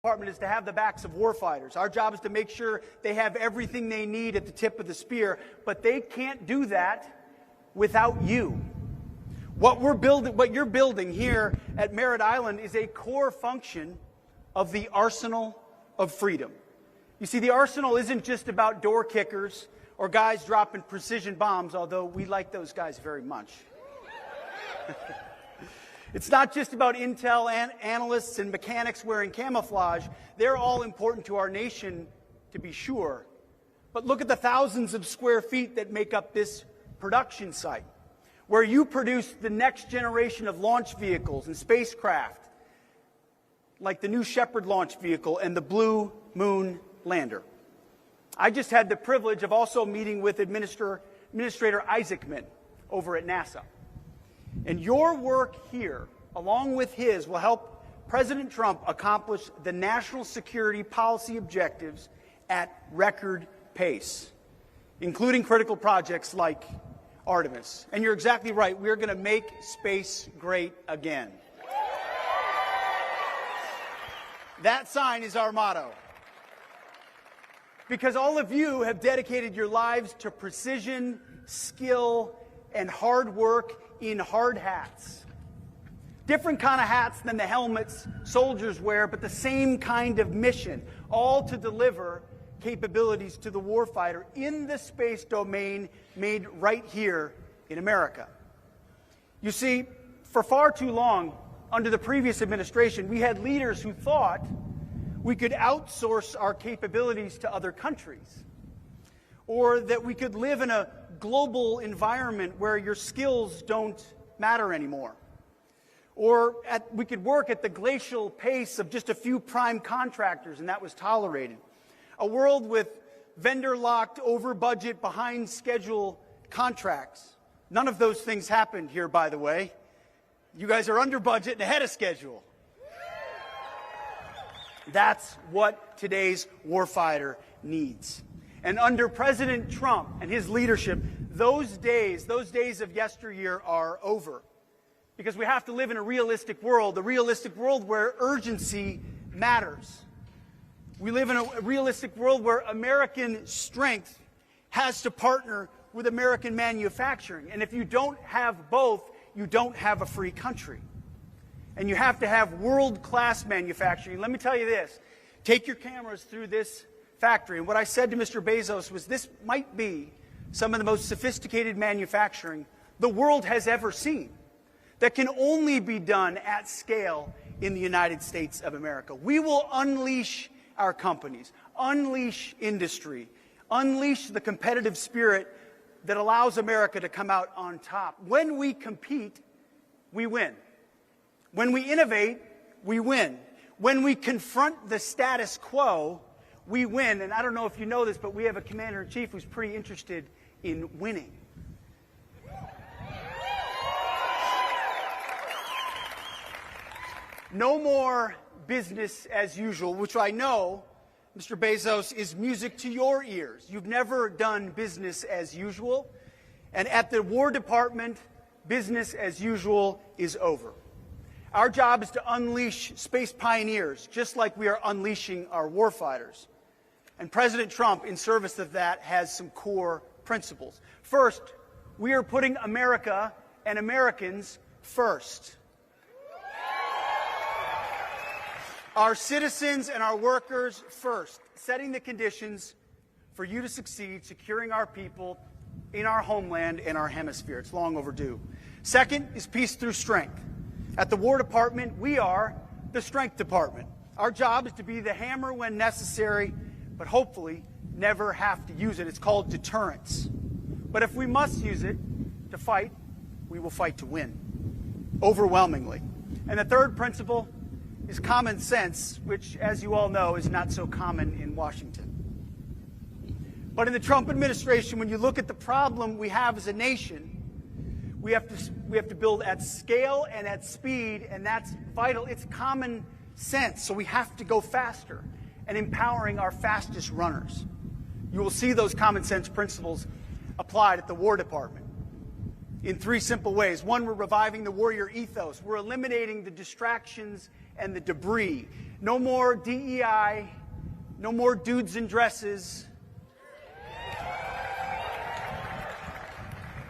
Department is to have the backs of warfighters. Our job is to make sure they have everything they need at the tip of the spear, but they can't do that without you. What you're building here at Merritt Island is a core function of the arsenal of freedom. You see, the arsenal isn't just about door kickers or guys dropping precision bombs, although we like those guys very much. It's not just about intel analysts and mechanics wearing camouflage. They're all important to our nation, to be sure. But look at the thousands of square feet that make up this production site, where you produce the next generation of launch vehicles and spacecraft, like the New Shepard launch vehicle and the Blue Moon lander. I just had the privilege of also meeting with Administrator Isaacman over at NASA. And your work here, along with his, will help President Trump accomplish the national security policy objectives at record pace, including critical projects like Artemis. And you're exactly right. We're going to make space great again. That sign is our motto. Because all of you have dedicated your lives to precision, skill, and hard work in hard hats. Different kind of hats than the helmets soldiers wear, but the same kind of mission, all to deliver capabilities to the warfighter in the space domain made right here in America. You see, for far too long, under the previous administration, we had leaders who thought we could outsource our capabilities to other countries, or that we could live in a global environment where your skills don't matter anymore. Or we could work at the glacial pace of just a few prime contractors, and that was tolerated. A world with vendor-locked, over-budget, behind-schedule contracts. None of those things happened here, by the way. You guys are under budget and ahead of schedule. That's what today's warfighter needs. And under President Trump and his leadership, those days of yesteryear are over. Because we have to live in a realistic world where urgency matters. We live in a realistic world where American strength has to partner with American manufacturing. And if you don't have both, you don't have a free country. And you have to have world-class manufacturing. Let me tell you this. Take your cameras through this factory. And what I said to Mr. Bezos was this might be some of the most sophisticated manufacturing the world has ever seen that can only be done at scale in the United States of America. We will unleash our companies, unleash industry, unleash the competitive spirit that allows America to come out on top. When we compete, we win. When we innovate, we win. When we confront the status quo, we win. And I don't know if you know this, but we have a commander-in-chief who's pretty interested in winning. No more business as usual, which I know, Mr. Bezos, is music to your ears. You've never done business as usual. And at the War Department, business as usual is over. Our job is to unleash space pioneers, just like we are unleashing our warfighters. And President Trump, in service of that, has some core principles. First, we are putting America and Americans first. Our citizens and our workers first, setting the conditions for you to succeed, securing our people in our homeland and our hemisphere. It's long overdue. Second is peace through strength. At the War Department, we are the Strength Department. Our job is to be the hammer when necessary, but hopefully never have to use it. It's called deterrence. But if we must use it to fight, we will fight to win, overwhelmingly. And the third principle is common sense, which, as you all know, is not so common in Washington. But in the Trump administration, when you look at the problem we have as a nation, we have to build at scale and at speed, and that's vital. It's common sense, so we have to go faster and empowering our fastest runners. You will see those common sense principles applied at the War Department in three simple ways. One, we're reviving the warrior ethos. We're eliminating the distractions and the debris. No more DEI. No more dudes in dresses.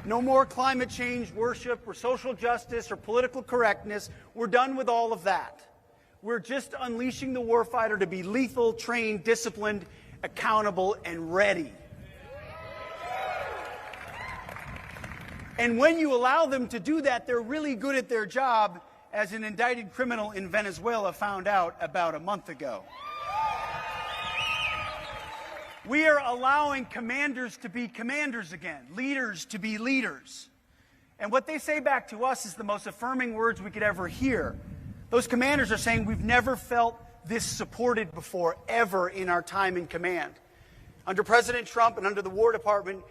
No more climate change worship or social justice or political correctness. We're done with all of that. We're just unleashing the warfighter to be lethal, trained, disciplined, accountable, and ready. And when you allow them to do that, they're really good at their job, as an indicted criminal in Venezuela found out about a month ago. We are allowing commanders to be commanders again, leaders to be leaders. And what they say back to us is the most affirming words we could ever hear. Those commanders are saying, we've never felt this supported before, ever in our time in command. Under President Trump and under the War Department,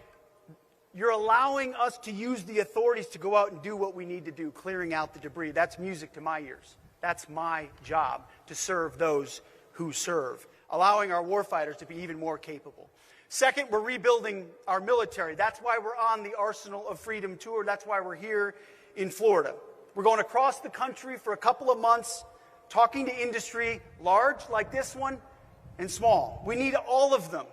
you're allowing us to use the authorities to go out and do what we need to do, clearing out the debris. That's music to my ears. That's my job, to serve those who serve, allowing our warfighters to be even more capable. Second, we're rebuilding our military. That's why we're on the Arsenal of Freedom tour. That's why we're here in Florida. We're going across the country for a couple of months, talking to industry, large like this one, and small. We need all of them.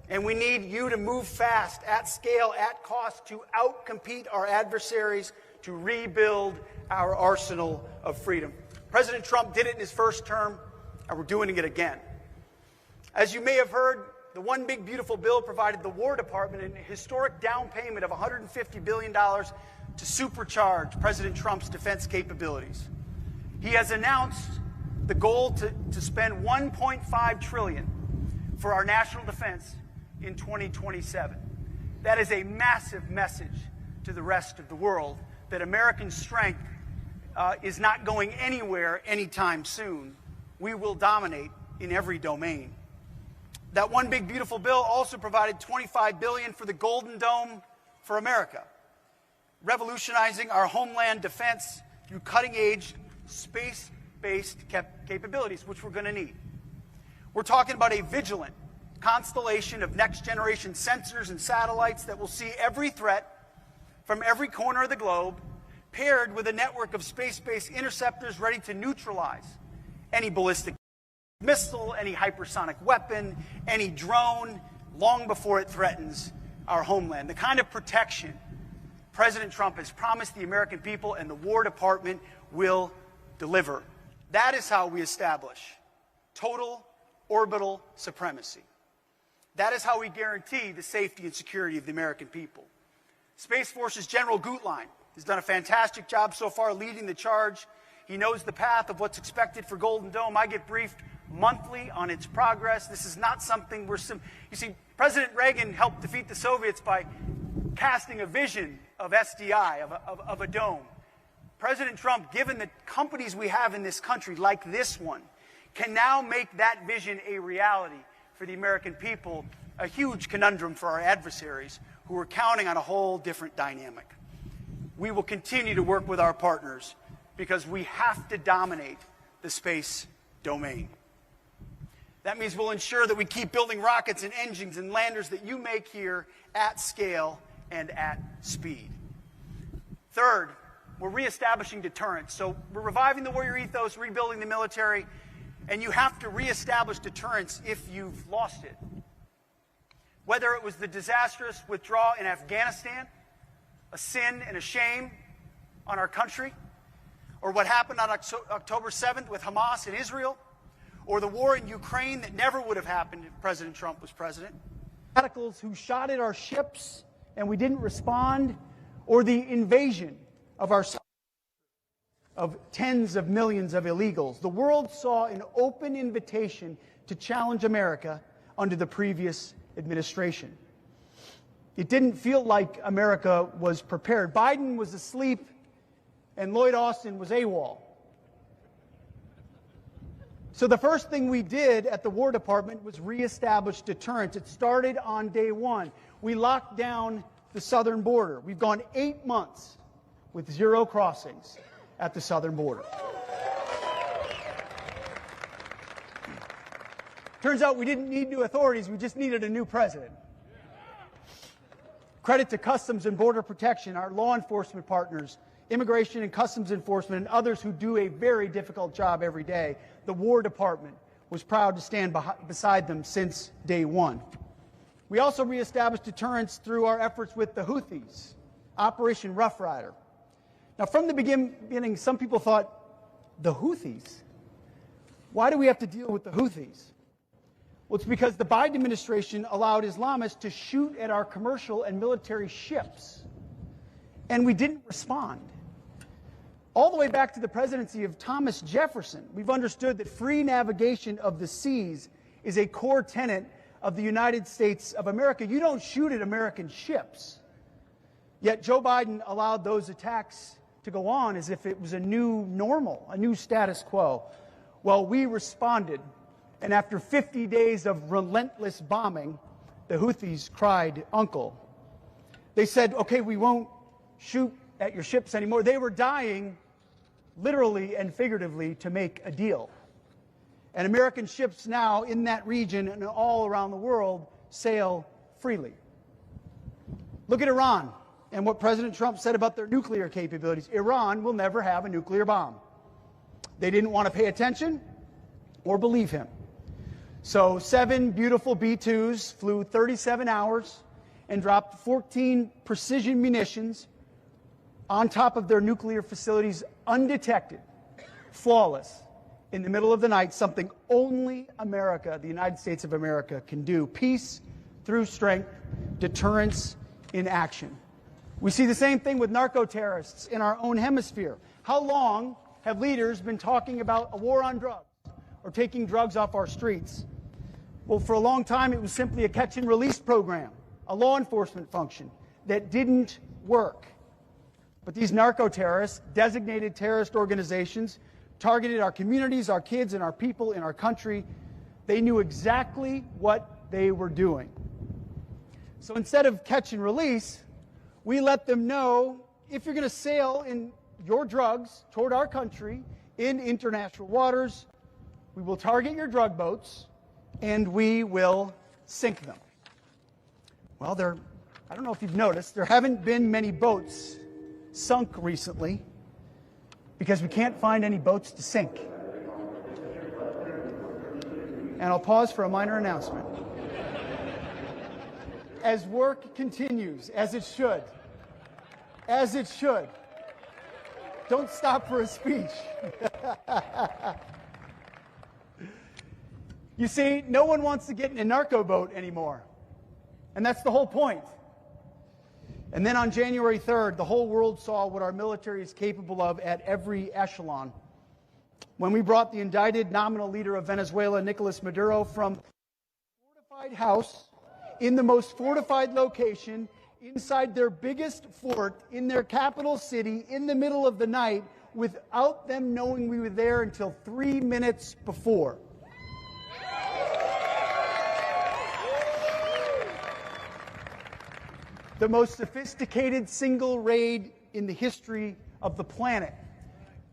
And we need you to move fast, at scale, at cost, to outcompete our adversaries, to rebuild our arsenal of freedom. President Trump did it in his first term, and we're doing it again. As you may have heard, the One Big Beautiful Bill provided the War Department an historic down payment of $150 billion to supercharge President Trump's defense capabilities. He has announced the goal to spend $1.5 trillion for our national defense in 2027. That is a massive message to the rest of the world that American strength is not going anywhere anytime soon. We will dominate in every domain. That One Big Beautiful Bill also provided $25 billion for the Golden Dome for America, revolutionizing our homeland defense through cutting-edge space-based capabilities, which we're going to need. We're talking about a vigilant constellation of next-generation sensors and satellites that will see every threat from every corner of the globe, paired with a network of space-based interceptors ready to neutralize any ballistic missile, any hypersonic weapon, any drone, long before it threatens our homeland. The kind of protection President Trump has promised the American people and the War Department will deliver. That is how we establish total orbital supremacy. That is how we guarantee the safety and security of the American people. Space Force's General Gutlein has done a fantastic job so far leading the charge. He knows the path of what's expected for Golden Dome. I get briefed monthly on its progress. This is not something you see, President Reagan helped defeat the Soviets by casting a vision of SDI, of a dome. President Trump, given the companies we have in this country, like this one, can now make that vision a reality for the American people, a huge conundrum for our adversaries who are counting on a whole different dynamic. We will continue to work with our partners because we have to dominate the space domain. That means we'll ensure that we keep building rockets and engines and landers that you make here at scale and at speed. Third, we're reestablishing deterrence. So we're reviving the warrior ethos, rebuilding the military, and you have to reestablish deterrence if you've lost it. Whether it was the disastrous withdrawal in Afghanistan, a sin and a shame on our country, or what happened on October 7th with Hamas in Israel, or the war in Ukraine that never would have happened if President Trump was president. Radicals who shot at our ships and we didn't respond, or the invasion of tens of millions of illegals. The world saw an open invitation to challenge America under the previous administration. It didn't feel like America was prepared. Biden was asleep and Lloyd Austin was AWOL. So the first thing we did at the War Department was reestablish deterrence. It started on day one. We locked down the southern border. We've gone 8 months with 0 crossings at the southern border. Turns out we didn't need new authorities, we just needed a new president. Credit to Customs and Border Protection, our law enforcement partners Immigration and Customs Enforcement, and others who do a very difficult job every day, the War Department was proud to stand beside them since day one. We also reestablished deterrence through our efforts with the Houthis, Operation Rough Rider. Now, from the beginning, some people thought, the Houthis? Why do we have to deal with the Houthis? Well, it's because the Biden administration allowed Islamists to shoot at our commercial and military ships, and we didn't respond. All the way back to the presidency of Thomas Jefferson, we've understood that free navigation of the seas is a core tenet of the United States of America. You don't shoot at American ships. Yet Joe Biden allowed those attacks to go on as if it was a new normal, a new status quo. Well, we responded, and after 50 days of relentless bombing, the Houthis cried uncle. They said, okay, we won't shoot at your ships anymore. They were dying, literally and figuratively, to make a deal. And American ships now in that region and all around the world sail freely. Look at Iran and what President Trump said about their nuclear capabilities. Iran will never have a nuclear bomb. They didn't want to pay attention or believe him. So 7 beautiful B-2s flew 37 hours and dropped 14 precision munitions on top of their nuclear facilities, undetected, flawless, in the middle of the night, something only America, the United States of America, can do. Peace through strength, deterrence in action. We see the same thing with narco-terrorists in our own hemisphere. How long have leaders been talking about a war on drugs or taking drugs off our streets? Well, for a long time, it was simply a catch-and-release program, a law enforcement function that didn't work. But these narco-terrorists, designated terrorist organizations, targeted our communities, our kids, and our people in our country. They knew exactly what they were doing. So instead of catch and release, we let them know, if you're going to sail in your drugs toward our country in international waters, we will target your drug boats and we will sink them. Well, I don't know if you've noticed, there haven't been many boats sunk recently because we can't find any boats to sink. And I'll pause for a minor announcement. As work continues, as it should, don't stop for a speech. You see, no one wants to get in a narco boat anymore. And that's the whole point. And then on January 3rd, the whole world saw what our military is capable of at every echelon. When we brought the indicted nominal leader of Venezuela, Nicolas Maduro, from a fortified house in the most fortified location, inside their biggest fort, in their capital city, in the middle of the night, without them knowing we were there until 3 minutes before. The most sophisticated single raid in the history of the planet.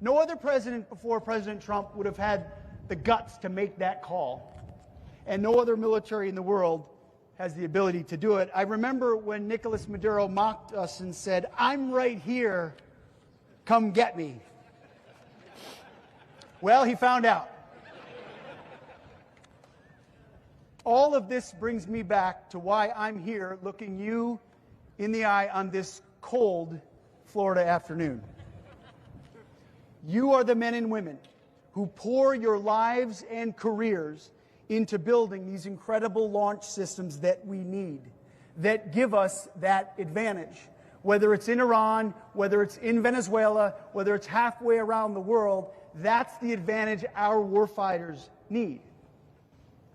No other president before President Trump would have had the guts to make that call. And no other military in the world has the ability to do it. I remember when Nicolas Maduro mocked us and said, "I'm right here, come get me." Well, he found out. All of this brings me back to why I'm here looking you in the eye on this cold Florida afternoon. You are the men and women who pour your lives and careers into building these incredible launch systems that we need, that give us that advantage. Whether it's in Iran, whether it's in Venezuela, whether it's halfway around the world, that's the advantage our warfighters need.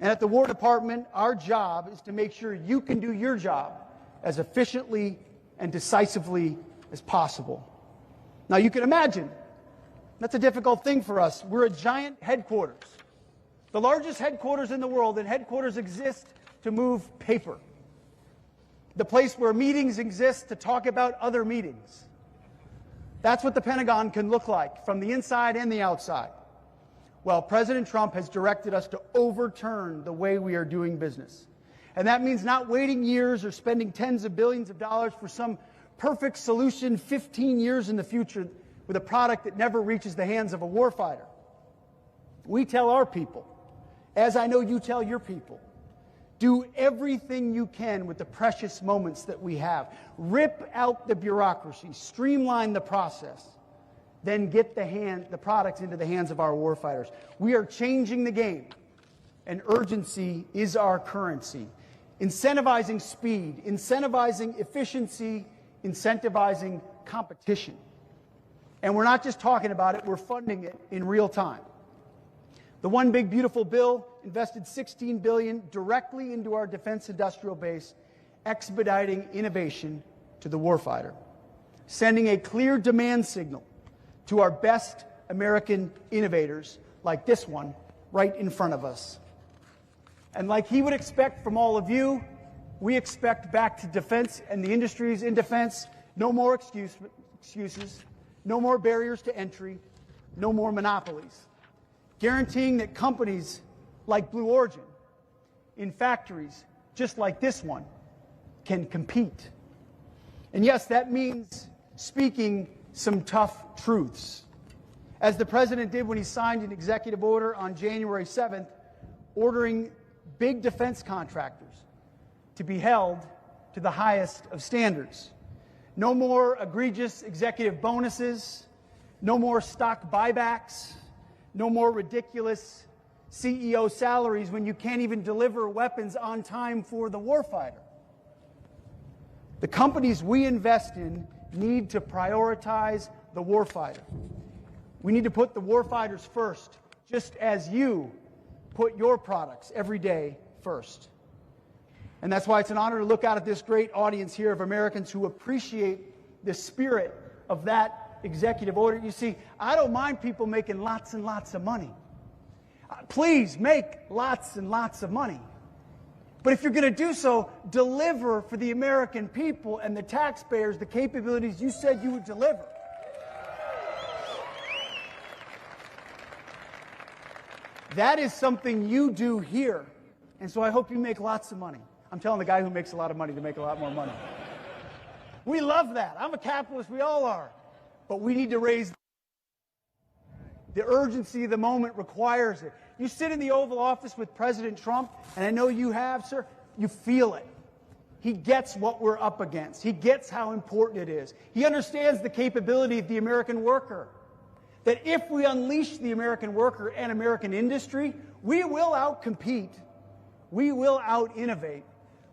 And at the War Department, our job is to make sure you can do your job as efficiently and decisively as possible. Now, you can imagine, that's a difficult thing for us. We're a giant headquarters, the largest headquarters in the world, and headquarters exist to move paper. The place where meetings exist to talk about other meetings. That's what the Pentagon can look like from the inside and the outside. Well, President Trump has directed us to overturn the way we are doing business. And that means not waiting years or spending tens of billions of dollars for some perfect solution 15 years in the future with a product that never reaches the hands of a warfighter. We tell our people, as I know you tell your people, do everything you can with the precious moments that we have. Rip out the bureaucracy, streamline the process, then get the products into the hands of our warfighters. We are changing the game, and urgency is our currency. Incentivizing speed, incentivizing efficiency, incentivizing competition. And we're not just talking about it, we're funding it in real time. The One Big Beautiful Bill invested $16 billion directly into our defense industrial base, expediting innovation to the warfighter, sending a clear demand signal to our best American innovators, like this one right in front of us. And like he would expect from all of you, we expect back to defense and the industries in defense, no more excuses, no more barriers to entry, no more monopolies. Guaranteeing that companies like Blue Origin, in factories just like this one, can compete. And yes, that means speaking some tough truths, as the President did when he signed an executive order on January 7th, ordering big defense contractors to be held to the highest of standards. No more egregious executive bonuses, no more stock buybacks, no more ridiculous CEO salaries when you can't even deliver weapons on time for the warfighter. The companies we invest in need to prioritize the warfighter. We need to put the warfighters first, just as you put your products every day first. And that's why it's an honor to look out at this great audience here of Americans who appreciate the spirit of that executive order. You see, I don't mind people making lots and lots of money. Please make lots and lots of money. But if you're going to do so, deliver for the American people and the taxpayers the capabilities you said you would deliver. That is something you do here. And so I hope you make lots of money. I'm telling the guy who makes a lot of money to make a lot more money. We love that. I'm a capitalist. We all are. But we need to raise the urgency of the moment requires it. You sit in the Oval Office with President Trump, and I know you have, sir, you feel it. He gets what we're up against. He gets how important it is. He understands the capability of the American worker. That if we unleash the American worker and American industry, we will outcompete, we will out-innovate.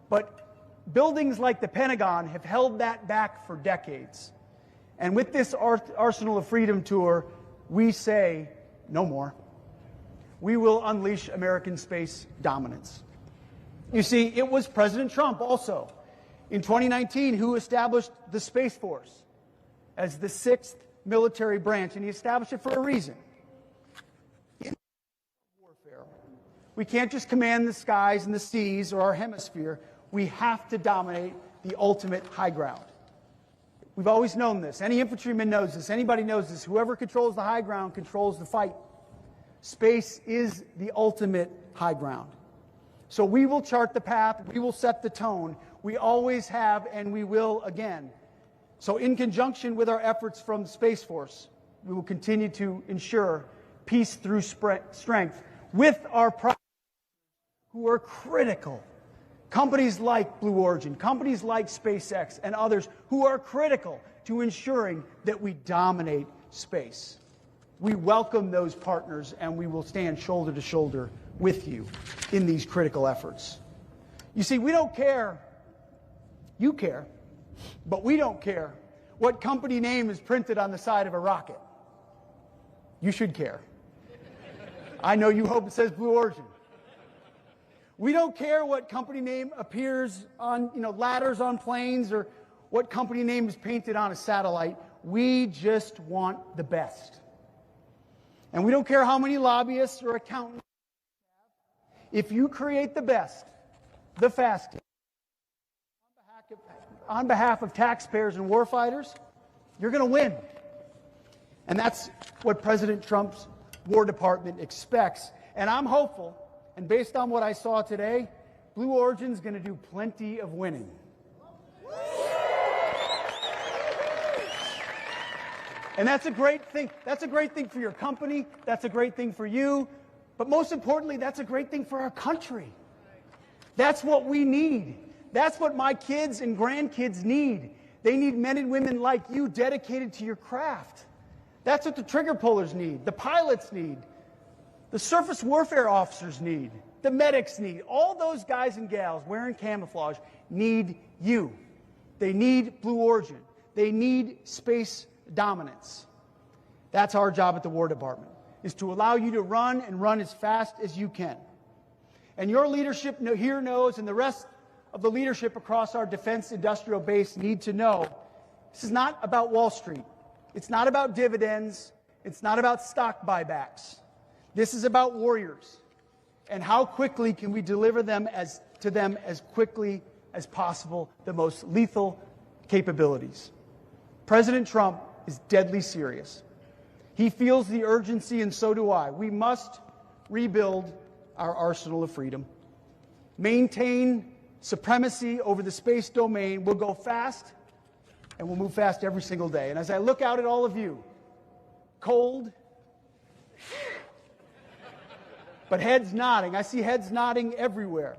But buildings like the Pentagon have held that back for decades. And with this Arsenal of Freedom tour, we say no more. We will unleash American space dominance. You see, it was President Trump also in 2019 who established the Space Force as the 6th military branch, and he established it for a reason. In warfare, we can't just command the skies and the seas or our hemisphere. We have to dominate the ultimate high ground. We've always known this. Any infantryman knows this. Anybody knows this. Whoever controls the high ground controls the fight. Space is the ultimate high ground. So we will chart the path. We will set the tone. We always have, and we will again. So in conjunction with our efforts from the Space Force, we will continue to ensure peace through strength with our partners who are critical. Companies like Blue Origin, companies like SpaceX, and others who are critical to ensuring that we dominate space. We welcome those partners, and we will stand shoulder to shoulder with you in these critical efforts. You see, we don't care. You care. But we don't care what company name is printed on the side of a rocket. You should care. I know you hope it says Blue Origin. We don't care what company name appears on, ladders on planes or what company name is painted on a satellite. We just want the best. And we don't care how many lobbyists or accountants you have. If you create the best, the fastest, on behalf of taxpayers and warfighters, you're going to win. And that's what President Trump's War Department expects. And I'm hopeful, and based on what I saw today, Blue Origin's going to do plenty of winning. And that's a great thing. That's a great thing for your company. That's a great thing for you. But most importantly, that's a great thing for our country. That's what we need. That's what my kids and grandkids need. They need men and women like you dedicated to your craft. That's what the trigger pullers need, the pilots need, the surface warfare officers need, the medics need. All those guys and gals wearing camouflage need you. They need Blue Origin. They need space dominance. That's our job at the War Department, is to allow you to run and run as fast as you can. And your leadership here knows, and the rest of the leadership across our defense industrial base need to know, this is not about Wall Street. It's not about dividends. It's not about stock buybacks. This is about warriors. And how quickly can we deliver them to them as quickly as possible, the most lethal capabilities. President Trump is deadly serious. He feels the urgency, and so do I. We must rebuild our arsenal of freedom, maintain supremacy over the space domain. We'll go fast, and we'll move fast every single day. And as I look out at all of you, cold, but heads nodding. I see heads nodding everywhere.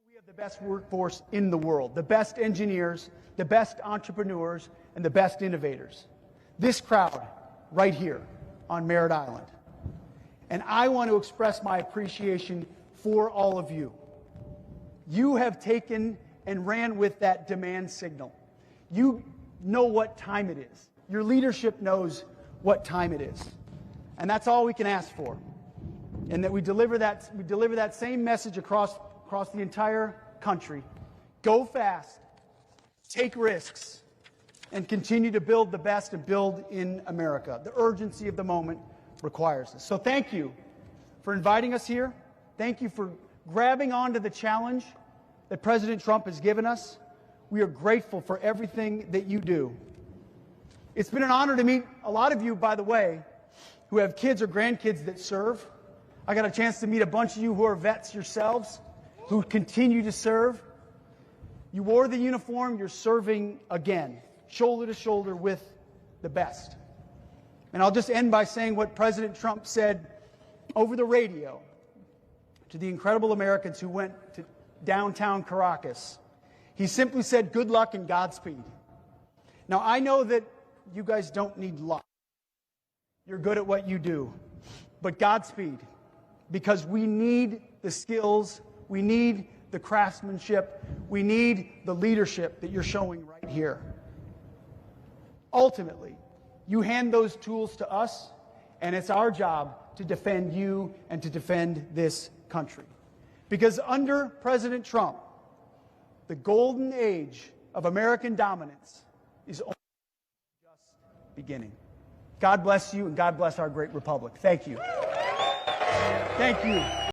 We have the best workforce in the world, the best engineers, the best entrepreneurs, and the best innovators. This crowd right here on Merritt Island. And I want to express my appreciation for all of you. You have taken and ran with that demand signal. You know what time it is. Your leadership knows what time it is. And that's all we can ask for. And that we deliver that same message across the entire country. Go fast, take risks, and continue to build the best and build in America. The urgency of the moment requires this. So thank you for inviting us here. Thank you for grabbing onto the challenge that President Trump has given us. We are grateful for everything that you do. It's been an honor to meet a lot of you, by the way, who have kids or grandkids that serve. I got a chance to meet a bunch of you who are vets yourselves, who continue to serve. You wore the uniform, you're serving again, shoulder to shoulder with the best. And I'll just end by saying what President Trump said over the radio to the incredible Americans who went to downtown Caracas. He simply said, good luck and Godspeed. Now, I know that you guys don't need luck. You're good at what you do. But Godspeed, because we need the skills, we need the craftsmanship, we need the leadership that you're showing right here. Ultimately, you hand those tools to us, and it's our job to defend you and to defend this country. Because under President Trump, the golden age of American dominance is only just beginning. God bless you, and God bless our great republic. Thank you. Thank you.